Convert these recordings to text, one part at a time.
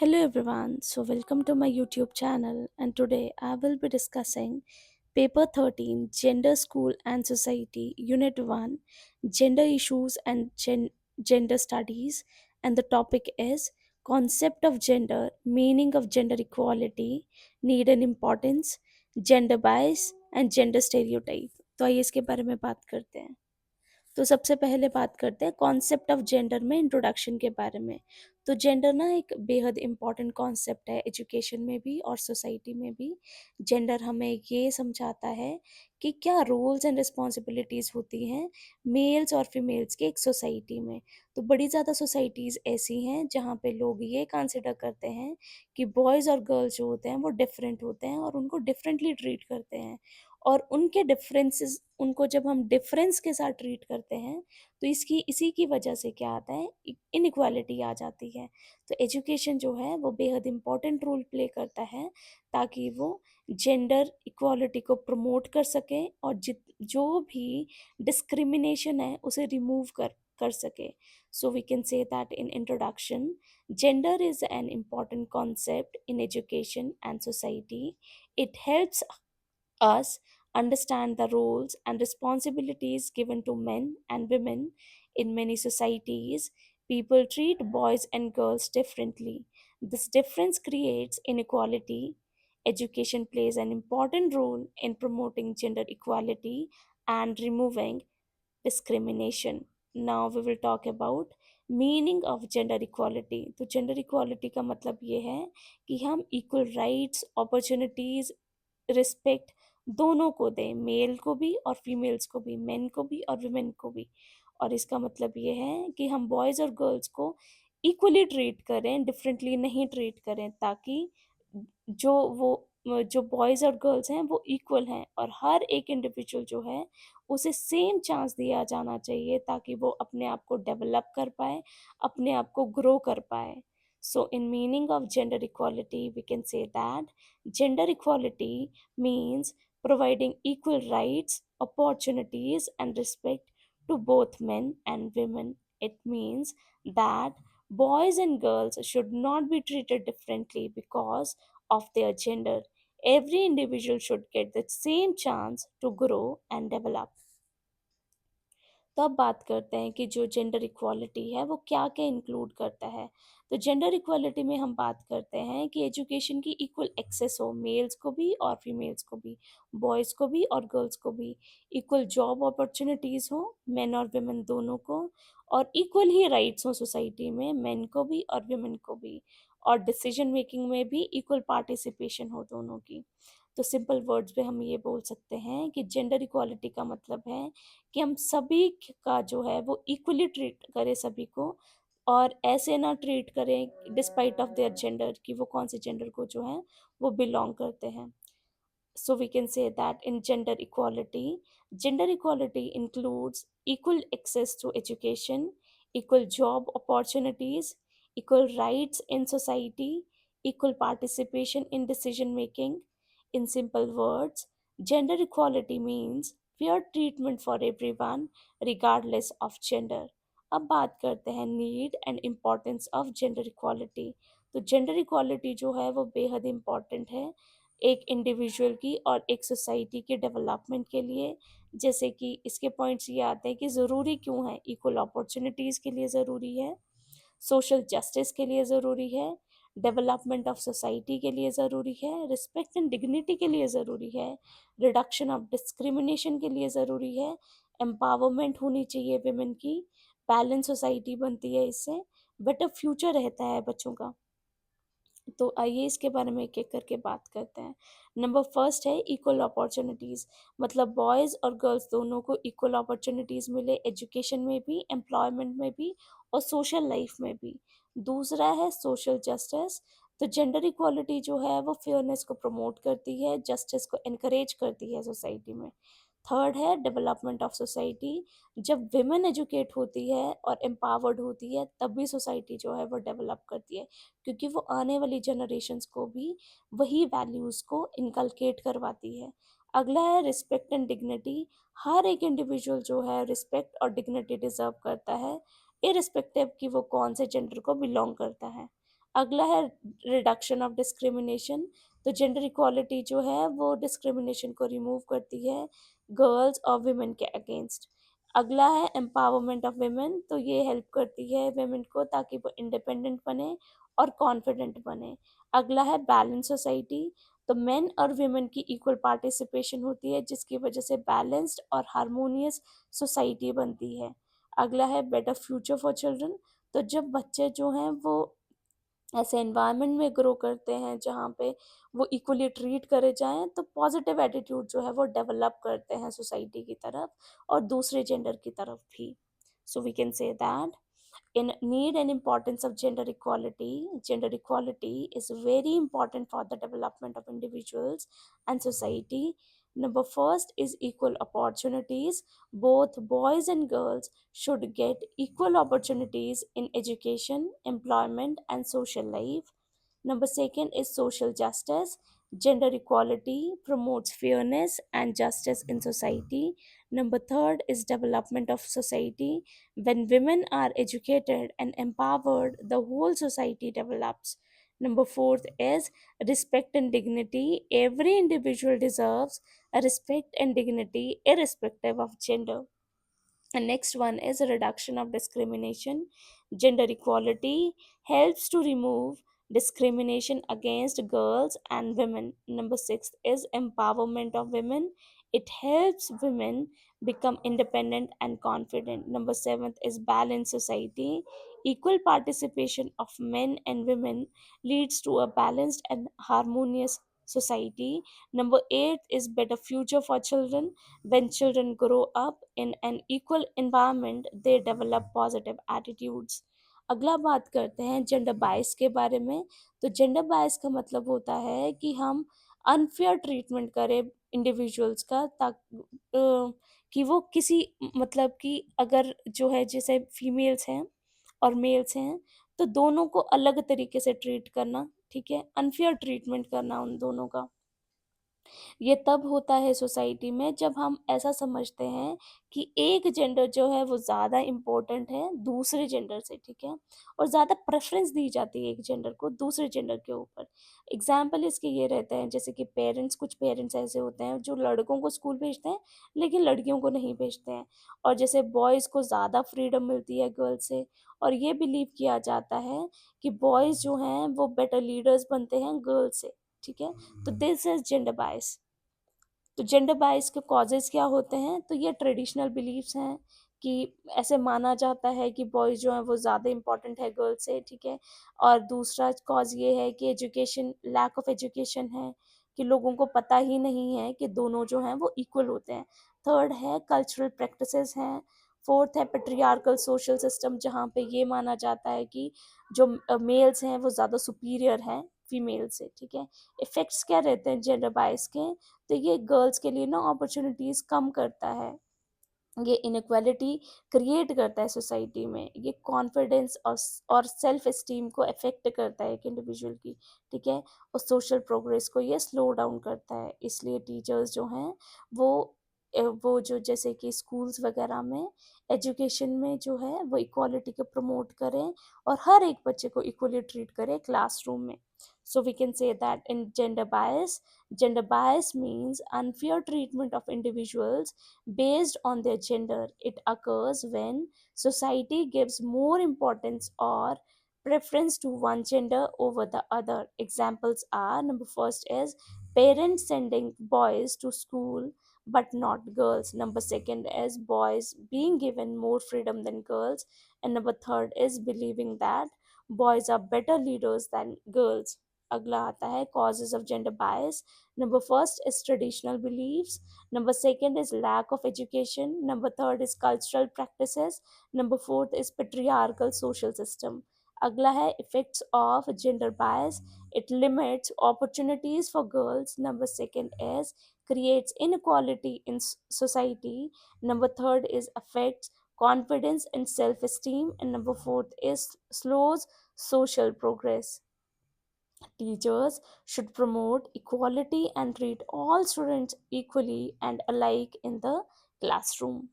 Hello everyone, so welcome to my YouTube channel, and today I will be discussing Paper 13 Gender, School and Society, Unit 1 Gender Issues and Gender Studies, and the topic is Concept of Gender, Meaning of Gender Equality, Need and Importance, Gender Bias and Gender Stereotype. तो आइए इसके बारे में बात करते हैं। तो सबसे पहले बात करते हैं कॉन्सेप्ट ऑफ जेंडर में इंट्रोडक्शन के बारे में। तो जेंडर ना एक बेहद इम्पॉर्टेंट कॉन्सेप्ट है एजुकेशन में भी और सोसाइटी में भी। जेंडर हमें ये समझाता है कि क्या रोल्स एंड रिस्पॉन्सिबिलिटीज़ होती हैं मेल्स और फीमेल्स के एक सोसाइटी में। तो बड़ी ज़्यादा सोसाइटीज़ ऐसी हैं जहाँ पे लोग ये कंसिडर करते हैं कि बॉयज़ और गर्ल्स जो होते हैं वो डिफरेंट होते हैं और उनको डिफरेंटली ट्रीट करते हैं। और उनके डिफरेंसेस उनको जब हम डिफरेंस के साथ ट्रीट करते हैं तो इसकी इसी की वजह से क्या आता है इनइक्वालिटी आ जाती है। तो एजुकेशन जो है वो बेहद इम्पॉर्टेंट रोल प्ले करता है ताकि वो जेंडर इक्वालिटी को प्रमोट कर सके और जो भी डिस्क्रिमिनेशन है उसे रिमूव कर सके। So we can say that in introduction gender is an important concept in education and society. It helps us understand the roles and responsibilities given to men and women. In many societies, people treat boys and girls differently. This difference creates inequality. Education plays an important role in promoting gender equality and removing discrimination. Now we will talk about meaning of gender equality. तो gender equality का मतलब ये है कि हम equal rights opportunities respect दोनों को दें, मेल को भी और फीमेल्स को भी, मेन को भी और वुमेन को भी। और इसका मतलब ये है कि हम बॉयज़ और गर्ल्स को इक्वली ट्रीट करें, डिफरेंटली नहीं ट्रीट करें, ताकि जो बॉयज़ और गर्ल्स हैं वो इक्वल हैं और हर एक इंडिविजुअल जो है उसे सेम चांस दिया जाना चाहिए ताकि वो अपने आप को डेवलप कर पाए, अपने आप को ग्रो कर पाए। So in meaning of gender equality we can say that gender equality means providing equal rights, opportunities, and respect to both men and women. It means that boys and girls should not be treated differently because of their gender. Every individual should get the same chance to grow and develop. तो अब बात करते हैं कि जो gender equality है वो क्या क्या इंक्लूड करता है। तो जेंडर इक्वालिटी में हम बात करते हैं कि एजुकेशन की इक्वल एक्सेस हो, मेल्स को भी और फीमेल्स को भी, बॉयज़ को भी और गर्ल्स को भी। इक्वल जॉब अपॉर्चुनिटीज़ हो मेन और वुमेन दोनों को, और इक्वल ही राइट्स हो सोसाइटी में मेन को भी और वुमेन को भी। और डिसीजन मेकिंग में भी इक्वल पार्टिसिपेशन हो दोनों की। तो सिंपल वर्ड्स में हम ये बोल सकते हैं कि जेंडर इक्वालिटी का मतलब है कि हम सभी का जो है वो इक्वली ट्रीट करें सभी को, और ऐसे ना ट्रीट करें डिस्पाइट ऑफ देयर जेंडर कि वो कौन से जेंडर को जो है वो बिलोंग करते हैं। So we can say that in gender equality includes equal access to education, equal job opportunities, equal rights in society, equal participation in decision making. In simple words, gender equality means fair treatment for everyone regardless of gender. अब बात करते हैं need and importance of gender equality. तो gender equality जो है वो बेहद important है एक इंडिविजुअल की और एक सोसाइटी के डेवलपमेंट के लिए। जैसे कि इसके पॉइंट्स ये आते हैं कि ज़रूरी क्यों है, इक्वल अपॉर्चुनिटीज़ के लिए ज़रूरी है, सोशल जस्टिस के लिए ज़रूरी है, डेवलपमेंट ऑफ सोसाइटी के लिए ज़रूरी है, रिस्पेक्ट एंड डिग्निटी के लिए ज़रूरी है, रिडक्शन ऑफ डिस्क्रिमिनेशन के लिए ज़रूरी है, एम्पावरमेंट होनी चाहिए वुमेन की, बैलेंस सोसाइटी बनती है इससे, बेटर फ्यूचर रहता है बच्चों का। तो आइए इसके बारे में एक एक करके बात करते हैं। नंबर फर्स्ट है इक्वल अपॉर्चुनिटीज़, मतलब बॉयज़ और गर्ल्स दोनों को इक्वल अपॉर्चुनिटीज़ मिले एजुकेशन में भी, एम्प्लॉयमेंट में भी और सोशल लाइफ में भी। दूसरा है सोशल जस्टिस। तो जेंडर इक्वालिटी जो है वो फेयरनेस को प्रमोट करती है, जस्टिस को इनकरेज करती है सोसाइटी में। थर्ड है डेवलपमेंट ऑफ सोसाइटी। जब विमेन एजुकेट होती है और एम्पावर्ड होती है तभी सोसाइटी जो है वो डेवलप करती है, क्योंकि वो आने वाली जनरेशन्स को भी वही वैल्यूज़ को इनकलकेट करवाती है। अगला है रिस्पेक्ट एंड डिग्निटी। हर एक इंडिविजुअल जो है रिस्पेक्ट और डिग्निटी डिज़र्व करता है, इरिस्पेक्टिव कि वो कौन से जेंडर को बिलोंग करता है। अगला है रिडक्शन ऑफ डिस्क्रिमिनेशन। तो जेंडर इक्वालिटी जो है वो डिस्क्रिमिनेशन को रिमूव करती है गर्ल्स और विमेन के अगेंस्ट। अगला है एम्पावरमेंट ऑफ विमेन। तो ये हेल्प करती है विमेन को ताकि वो इंडिपेंडेंट बने और कॉन्फिडेंट बने। अगला है बैलेंस सोसाइटी। तो मेन और विमेन की इक्वल पार्टिसिपेशन होती है जिसकी वजह से बैलेंस्ड और हारमोनियस सोसाइटी बनती है। अगला है बेटर फ्यूचर फॉर चिल्ड्रन। तो जब बच्चे जो हैं वो ऐसे एनवायरनमेंट में ग्रो करते हैं जहाँ पे वो इक्वली ट्रीट करे जाएं तो पॉजिटिव एटीट्यूड जो है वो डेवलप करते हैं सोसाइटी की तरफ और दूसरे जेंडर की तरफ भी। So we can say that in need and importance of gender equality is very important for the development of individuals and society. Number first is equal opportunities. Both boys and girls should get equal opportunities in education, employment, and social life. Number second is social justice. Gender equality promotes fairness and justice in society. Number third is development of society. When women are educated and empowered, the whole society develops. Number fourth is respect and dignity. Every individual deserves a respect and dignity irrespective of gender. And next one is a reduction of discrimination. Gender equality helps to remove discrimination against girls and women. Number six is empowerment of women. It helps women become independent and confident. Number seventh is balanced society. Equal participation of men and women leads to a balanced and harmonious society. Number eight is better future for children. When children grow up in an equal environment, they develop positive attitudes. अगला बात करते हैं gender bias के बारे में। तो gender bias का मतलब होता है कि हम अनफेयर ट्रीटमेंट करें इंडिविजुअल्स का कि वो किसी मतलब कि अगर जो है जैसे फीमेल्स हैं और मेल्स हैं तो दोनों को अलग तरीके से ट्रीट करना, ठीक है, अनफेयर ट्रीटमेंट करना उन दोनों का। ये तब होता है सोसाइटी में जब हम ऐसा समझते हैं कि एक जेंडर जो है वो ज़्यादा इम्पोर्टेंट है दूसरे जेंडर से, ठीक है, और ज़्यादा प्रेफरेंस दी जाती है एक जेंडर को दूसरे जेंडर के ऊपर। एग्जाम्पल इसके ये रहते हैं जैसे कि पेरेंट्स, कुछ पेरेंट्स ऐसे होते हैं जो लड़कों को स्कूल भेजते हैं लेकिन लड़कियों को नहीं भेजते हैं, और जैसे बॉयज़ को ज़्यादा फ्रीडम मिलती है गर्ल्स से, और ये बिलीव किया जाता है कि बॉयज़ जो हैं वो बेटर लीडर्स बनते हैं गर्ल्स से, ठीक है। तो दिस इज जेंडर बायस। तो जेंडर बायस के कॉजेज़ क्या होते हैं? तो ये ट्रेडिशनल बिलीफ्स हैं कि ऐसे माना जाता है कि बॉयज़ जो हैं वो ज़्यादा इम्पोर्टेंट है गर्ल्स से, ठीक है। और दूसरा कॉज़ ये है कि एजुकेशन, लैक ऑफ एजुकेशन है कि लोगों को पता ही नहीं है कि दोनों जो हैं वो इक्वल होते हैं। थर्ड है कल्चरल प्रैक्टिसेस हैं। फोर्थ है पैट्रियार्कल सोशल सिस्टम जहाँ पे ये माना जाता है कि जो मेल्स हैं वो ज़्यादा सुपीरियर हैं फीमेल से, ठीक है। इफ़ेक्ट्स क्या रहते हैं जेंडर बायस के? तो ये गर्ल्स के लिए ना अपॉर्चुनिटीज़ कम करता है, ये इनक्वालिटी क्रिएट करता है सोसाइटी में, ये कॉन्फिडेंस और सेल्फ एस्टीम को अफेक्ट करता है एक इंडिविजुअल की, ठीक है, और सोशल प्रोग्रेस को ये स्लो डाउन करता है। इसलिए टीचर्स जो हैं वो वो जो जैसे कि स्कूल्स वगैरह में एजुकेशन में जो है वो इक्वालिटी को प्रमोट करें और हर एक बच्चे को इक्वली ट्रीट करें क्लासरूम में। So we can say that in gender bias means unfair treatment of individuals based on their gender. It occurs when society gives more importance or preference to one gender over the other. Examples are number first is parents sending boys to school but not girls. Number second is boys being given more freedom than girls. And number third is believing that boys are better leaders than girls. अगला आता है causes of gender bias. Number first is traditional beliefs. Number second is lack of education. Number third is cultural practices. Number fourth is patriarchal social system. अगला है effects of gender bias. It limits opportunities for girls. Number second is creates inequality in society. Number third is affects confidence and self-esteem. And number fourth is slows social progress. Teachers should promote equality and treat all students equally and alike in the classroom.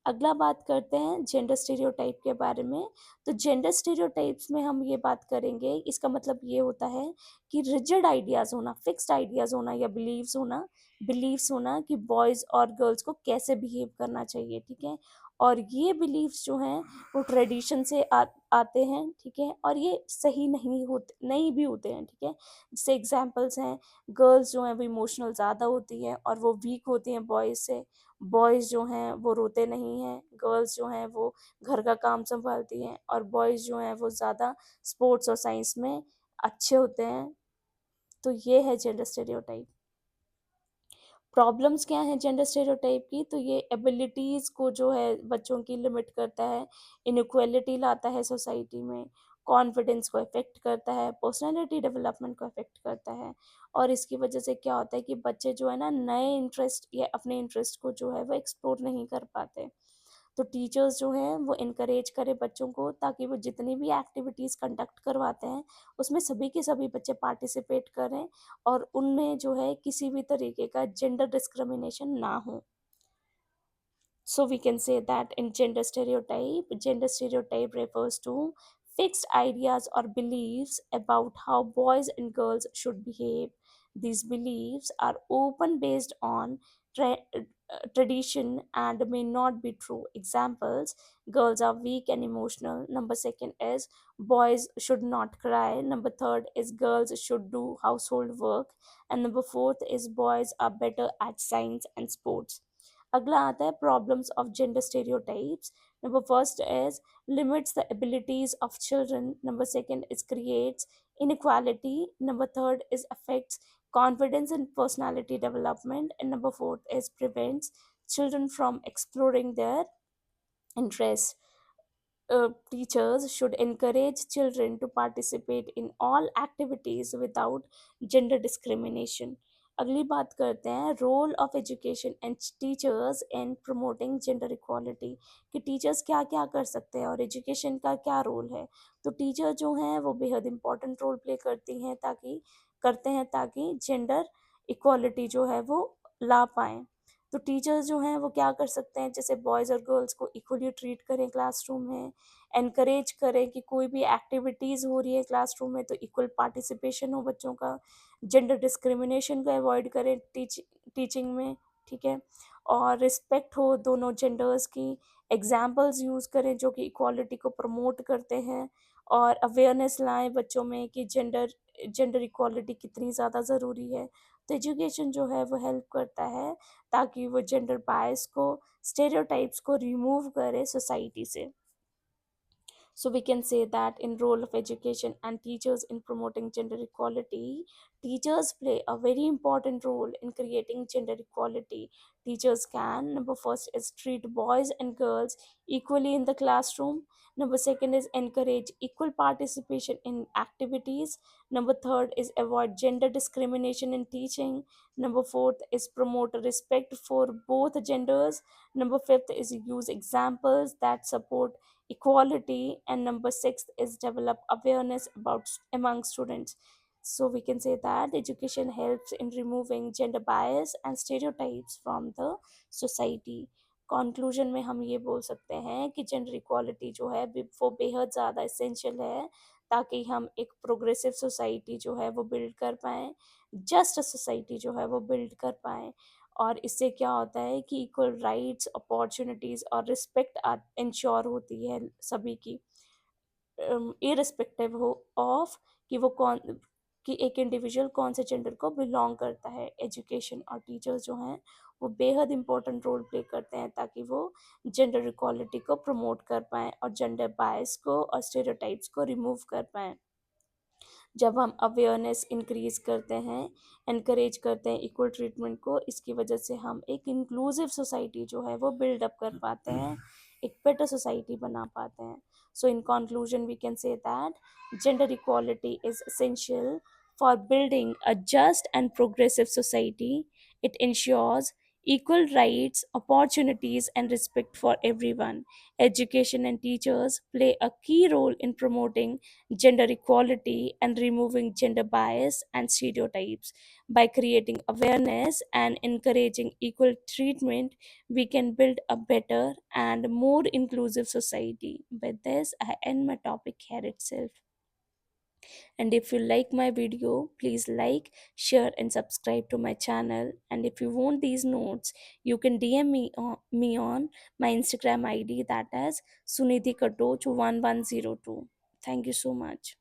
अगला बात करते हैं gender stereotype के बारे में। तो gender stereotypes में हम ये बात करेंगे, इसका मतलब ये होता है कि रिजिड आइडियाज़ होना, फिक्स्ड आइडियाज़ होना या बिलीव्स होना कि बॉयज़ और गर्ल्स को कैसे बिहेव करना चाहिए, ठीक है। और ये बिलीव्स जो हैं वो ट्रेडिशन से आते हैं, ठीक है, और ये सही नहीं भी होते हैं, ठीक है। जैसे एग्जांपल्स हैं, गर्ल्स जो हैं वो इमोशनल ज़्यादा होती हैं और वो वीक होती हैं बॉयज़ से। बॉयज़ जो हैं वो रोते नहीं हैं, गर्ल्स जो हैं वो घर का काम संभालती हैं, और बॉयज़ जो हैं वो ज़्यादा स्पोर्ट्स और साइंस में अच्छे होते हैं। तो ये है जेंडर स्टेरियोटाइप। प्रॉब्लम्स क्या हैं जेंडर स्टेरियोटाइप की? तो ये एबिलिटीज़ को जो है बच्चों की लिमिट करता है, इनइक्वालिटी लाता है सोसाइटी में, कॉन्फिडेंस को अफेक्ट करता है, पर्सनालिटी डेवलपमेंट को अफेक्ट करता है। और इसकी वजह से क्या होता है कि बच्चे जो है ना नए इंटरेस्ट या अपने इंटरेस्ट को जो है वो एक्सप्लोर नहीं कर पाते। तो टीचर्स जो हैं वो इनकरेज करें बच्चों को, ताकि वो जितनी भी एक्टिविटीज़ कंडक्ट करवाते हैं उसमें सभी के सभी बच्चे पार्टिसिपेट करें और उनमें जो है किसी भी तरीके का जेंडर डिस्क्रिमिनेशन ना हो। So we can say that in gender stereotype refers to fixed ideas or beliefs about how boys and girls should behave. These beliefs are often based on tradition and may not be true. Examples: girls are weak and emotional. Number second is boys should not cry. Number third is girls should do household work. And number fourth is boys are better at science and sports. अगला आता है problems of gender stereotypes. Number first is limits the abilities of children. Number second is creates inequality. Number third is affects confidence and personality development. And number fourth is prevents children from exploring their interests. Teachers should encourage children to participate in all activities without gender discrimination. अगली बात करते हैं role of education and teachers in promoting gender equality, कि teachers क्या क्या कर सकते हैं और एजुकेशन का क्या रोल है। तो टीचर जो हैं वो बेहद इंपॉर्टेंट रोल प्ले करते हैं ताकि जेंडर इक्वालिटी जो है वो ला पाएँ। तो टीचर्स जो हैं वो क्या कर सकते हैं, जैसे बॉयज़ और गर्ल्स को इक्वली ट्रीट करें क्लासरूम में, एनकरेज करें कि कोई भी एक्टिविटीज़ हो रही है क्लासरूम में तो इक्वल पार्टिसिपेशन हो बच्चों का, जेंडर डिस्क्रिमिनेशन को अवॉइड करें टीचिंग में, ठीक है, और रिस्पेक्ट हो दोनों जेंडर्स की, एग्जाम्पल्स यूज़ करें जो कि इक्वालिटी को प्रमोट करते हैं, और अवेयरनेस लाएं बच्चों में कि जेंडर इक्वालिटी कितनी ज़्यादा ज़रूरी है। तो एजुकेशन जो है वो हेल्प करता है ताकि वो जेंडर बायस को, स्टेरियोटाइप्स को रिमूव करे सोसाइटी से। So we can say that in role of education and teachers in promoting gender equality, teachers play a very important role in creating gender equality. Teachers can, number first is treat boys and girls equally in the classroom. Number second is encourage equal participation in activities. Number third is avoid gender discrimination in teaching. Number fourth is promote respect for both genders. Number fifth is use examples that support equality. And number six is develop awareness about among students. So we can say that education helps in removing gender bias and stereotypes from the society. Conclusion में हम ये बोल सकते हैं कि gender equality जो है वो बेहद ज़्यादा इसेंशियल है ताकि हम एक प्रोग्रेसिव सोसाइटी जो है वो बिल्ड कर पाएँ, जस्ट सोसाइटी जो है वो बिल्ड कर पाएँ। और इससे क्या होता है कि इक्वल राइट्स, अपॉर्चुनिटीज़ और रिस्पेक्ट इंश्योर होती है सभी की, इररिस्पेक्टिव हो ऑफ कि वो कौन कि एक इंडिविजुअल कौन से जेंडर को बिलोंग करता है। एजुकेशन और टीचर्स जो हैं वो बेहद इंपॉर्टेंट रोल प्ले करते हैं ताकि वो जेंडर इक्वालिटी को प्रमोट कर पाएँ और जेंडर बायस को और स्टेरियोटाइप्स को रिमूव कर पाएँ। जब हम अवेयरनेस इंक्रीज करते हैं, एनकरेज करते हैं इक्वल ट्रीटमेंट को, इसकी वजह से हम एक इंक्लूसिव सोसाइटी जो है वो बिल्डअप कर पाते हैं, एक बेटर सोसाइटी बना पाते हैं। So in conclusion we can say that gender equality is essential for building a just and progressive society. It ensures equal rights, opportunities, and respect for everyone. Education and teachers play a key role in promoting gender equality and removing gender bias and stereotypes. By creating awareness and encouraging equal treatment, we can build a better and more inclusive society. With this, I end my topic here itself. And if you like my video, please like, share, and subscribe to my channel. And if you want these notes, you can DM me on my Instagram ID, that is Sunidhi Katoch 1102. Thank you so much.